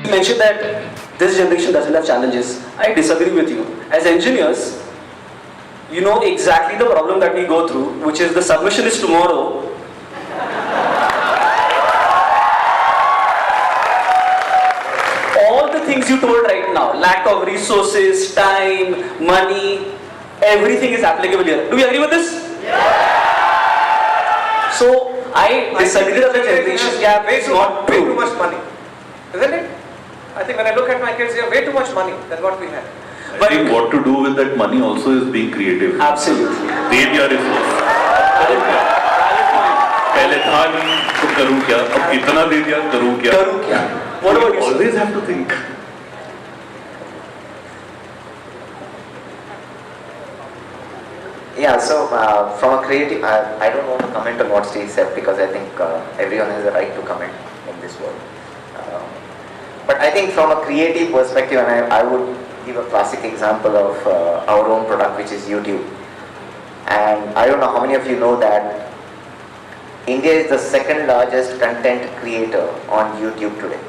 You mentioned that this generation doesn't have challenges. I disagree with you. As engineers, you know exactly the problem that we go through, which is the submission is tomorrow. All the things you told right now, lack of resources, time, money, everything is applicable here. Do we agree with this? Yeah. So, I disagree that the generation gap is not way true. too much money, isn't it? I think when I look at my kids, they have way too much money than what we have. I think what to do with that money also is being creative. Absolutely. दे दिया resource. पहले था नहीं तो करूँ क्या? अब इतना दे दिया करूँ क्या? करूँ क्या? What about you? Always have to think. Yeah, so from a creative, I don't want to comment on what Steve said because I think everyone has a right to comment in this world. But I think from a creative perspective, and I would give a classic example of our own product, which is YouTube. And I don't know how many of you know that India is the second largest content creator on YouTube today.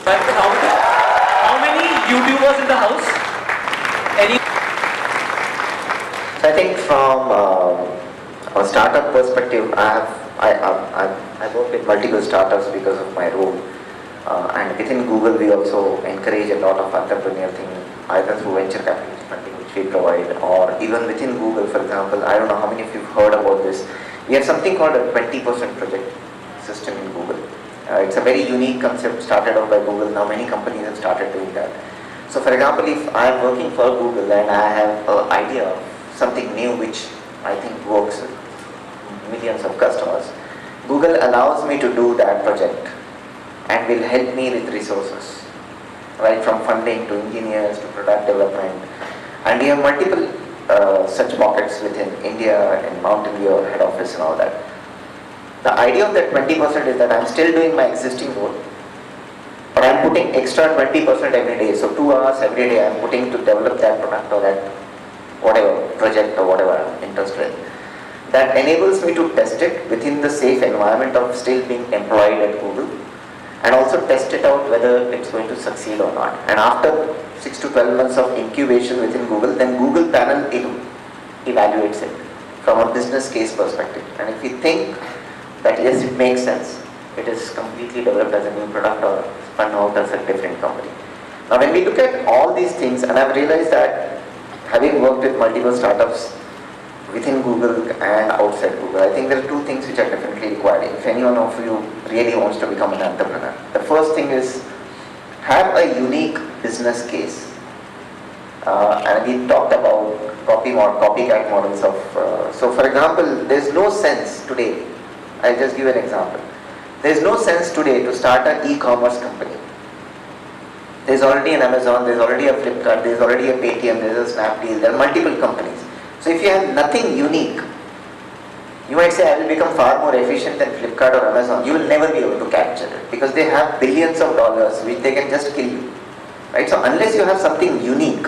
How many YouTubers in the house? Any? So I think from a startup perspective, I work with multiple startups because of my role. And within Google, we also encourage a lot of entrepreneurial thing, either through venture capital funding, which we provide, or even within Google, for example. I don't know how many of you have heard about this. We have something called a 20% project system in Google. It's a very unique concept started out by Google. Now many companies have started doing that. So for example, if I am working for Google and I have an idea of something new which I think works with millions of customers, Google allows me to do that project and will help me with resources, right from funding to engineers to product development. And we have multiple such pockets within India and Mountain View head office and all that. The idea of that 20% is that I'm still doing my existing role, but I'm putting extra 20% every day. So 2 hours every day I'm putting to develop that product or that whatever project or whatever I'm interested in. That enables me to test it within the safe environment of still being employed at Google, and also test it out whether it's going to succeed or not. And after 6 to 12 months of incubation within Google, then Google panel evaluates it from a business case perspective. And if we think that yes, it makes sense, it is completely developed as a new product or spun out as a different company. Now when we look at all these things, and I've realized that having worked with multiple startups within Google and outside Google, I think there are 2 things which are definitely required if anyone of you really wants to become an entrepreneur. The first thing is have a unique business case. And we talked about copycat models of, so for example, there's no sense today, I'll just give an example. There's no sense today to start an e-commerce company. There's already an Amazon, there's already a Flipkart, there's already a Paytm, there's a Snapdeal, there are multiple companies. So if you have nothing unique, you might say I will become far more efficient than Flipkart or Amazon. You will never be able to capture it because they have billions of dollars which they can just kill you. Right? So unless you have something unique,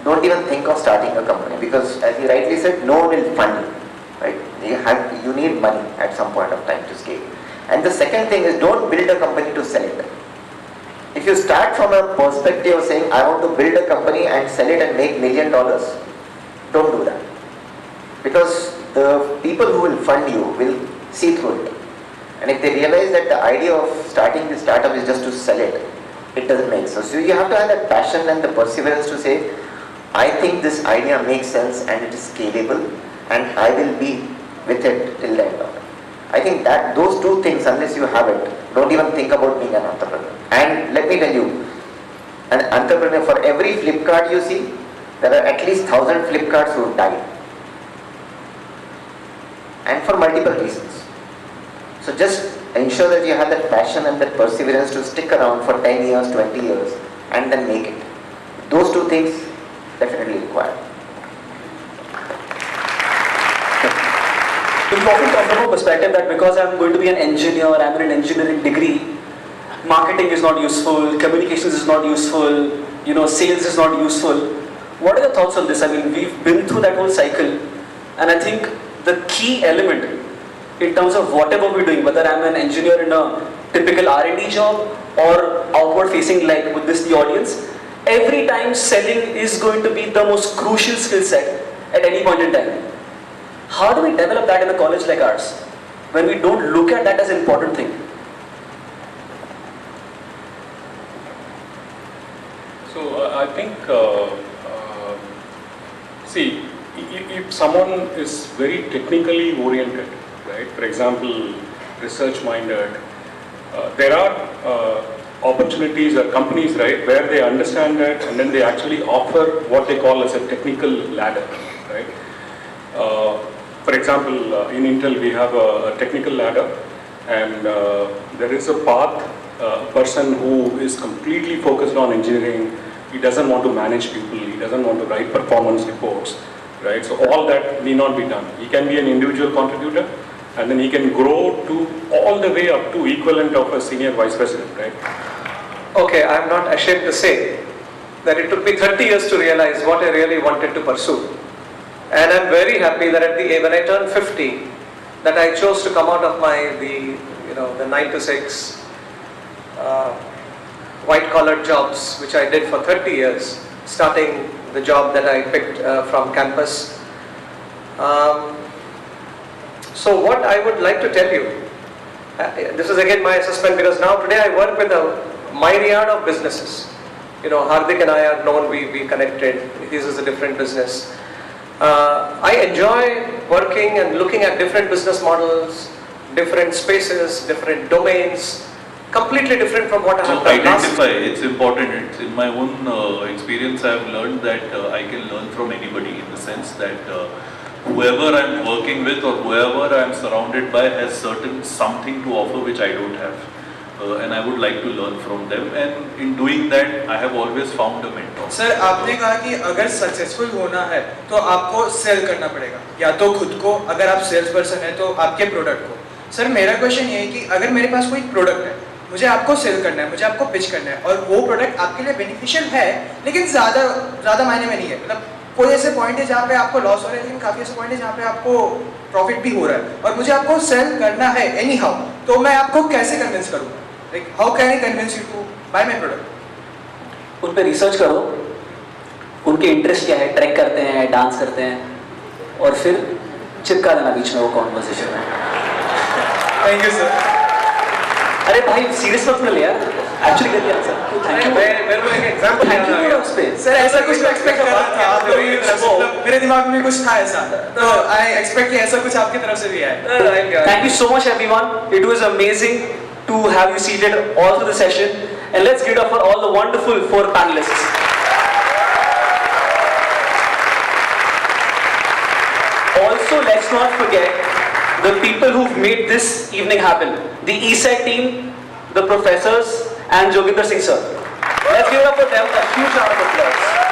don't even think of starting a company because as you rightly said, no one will fund you. Right? You need money at some point of time to scale. And the second thing is don't build a company to sell it. If you start from a perspective of saying I want to build a company and sell it and make $1 million, don't do that. Because the people who will fund you will see through it. And if they realize that the idea of starting this startup is just to sell it, it doesn't make sense. So you have to have that passion and the perseverance to say, I think this idea makes sense and it is scalable and I will be with it till the end of it. I think that those 2 things, unless you have it, don't even think about being an entrepreneur. And let me tell you, an entrepreneur, for every Flipkart you see, there are at least 1,000 Flipkarts who died. And for multiple reasons. So just ensure that you have that passion and that perseverance to stick around for 10 years, 20 years and then make it. Those 2 things definitely required. We often talk from a perspective that because I'm going to be an engineer, I'm in an engineering degree, marketing is not useful, communications is not useful, sales is not useful. What are your thoughts on this? I mean, we've been through that whole cycle, and I think the key element in terms of whatever we're doing, whether I'm an engineer in a typical R&D job or outward facing like with this the audience, every time selling is going to be the most crucial skill set at any point in time. How do we develop that in a college like ours when we don't look at that as an important thing? So I think, see, if someone is very technically oriented, right? For example, research-minded, there are opportunities or companies, right, where they understand that and then they actually offer what they call as a technical ladder, right? For example, in Intel we have a technical ladder, and there is a path, a person who is completely focused on engineering. He doesn't want to manage people, he doesn't want to write performance reports, right? So all that need not be done. He can be an individual contributor, and then he can grow to all the way up to equivalent of a senior vice president, right? Okay, I'm not ashamed to say that it took me 30 years to realize what I really wanted to pursue. And I'm very happy that when I turned 50, that I chose to come out of the 9 to 6 white-collar jobs, which I did for 30 years, starting the job that I picked from campus. So what I would like to tell you, this is again my assessment, because now today I work with a myriad of businesses. Hardik and I are known, we connected, his is a different business. I enjoy working and looking at different business models, different spaces, different domains, completely different from what I have done last. Identify, it's important. It's in my own experience, I have learned that I can learn from anybody, in the sense that whoever I'm working with or whoever I'm surrounded by has something to offer which I don't have. And I would like to learn from them, and in doing that I have always found a mentor. Sir, आपने कहा कि अगर successful होना है तो आपको cell करना पड़ेगा, या तो खुद को, अगर आप सेल्स पर्सन है तो आपके प्रोडक्ट को. सर, मेरा क्वेश्चन ये है कि अगर मेरे पास कोई प्रोडक्ट है, मुझे आपको सेल करना है, मुझे आपको पिच करना है, और वो प्रोडक्ट आपके लिए बेनिफिशियल है लेकिन ज़्यादा मायने में नहीं है, मतलब कोई ऐसे पॉइंट है जहाँ पे आपको लॉस हो रहा है लेकिन काफ़ी ऐसे पॉइंट है जहाँ पे आपको प्रॉफिट भी हो रहा है, और मुझे आपको सेल करना है एनी हाउ, तो मैं आपको कैसे कन्विंस करूँ? Like, how can I convince you to buy my product? उन पे रिसर्च करो, उनके इंटरेस्ट क्या है, ट्रैक करते हैं, डांस करते हैं, और फिर चिपका देना बीच में वो कॉन्वर्सेशन में. Thank you sir. अरे भाई सीरियस मत ले यार, एक्चुअली कर लिया सर. Thank you. मेरे को एक एग्जांपल थैंक यू उस पे. सर, ऐसा कुछ एक्सपेक्ट कर रहा था आपकी तरफ से, मतलब मेरे दिमाग में कुछ था ऐसा, तो I expect कि ऐसा कुछ आपकी तरफ से भी आए. Thank you so much everyone. It was amazing to have you seated all through the session, and let's give it up for all the wonderful 4 panelists. Also, let's not forget the people who've made this evening happen. The ESET team, the professors, and Joginder Singh sir. Let's give it up for them. A huge round of applause.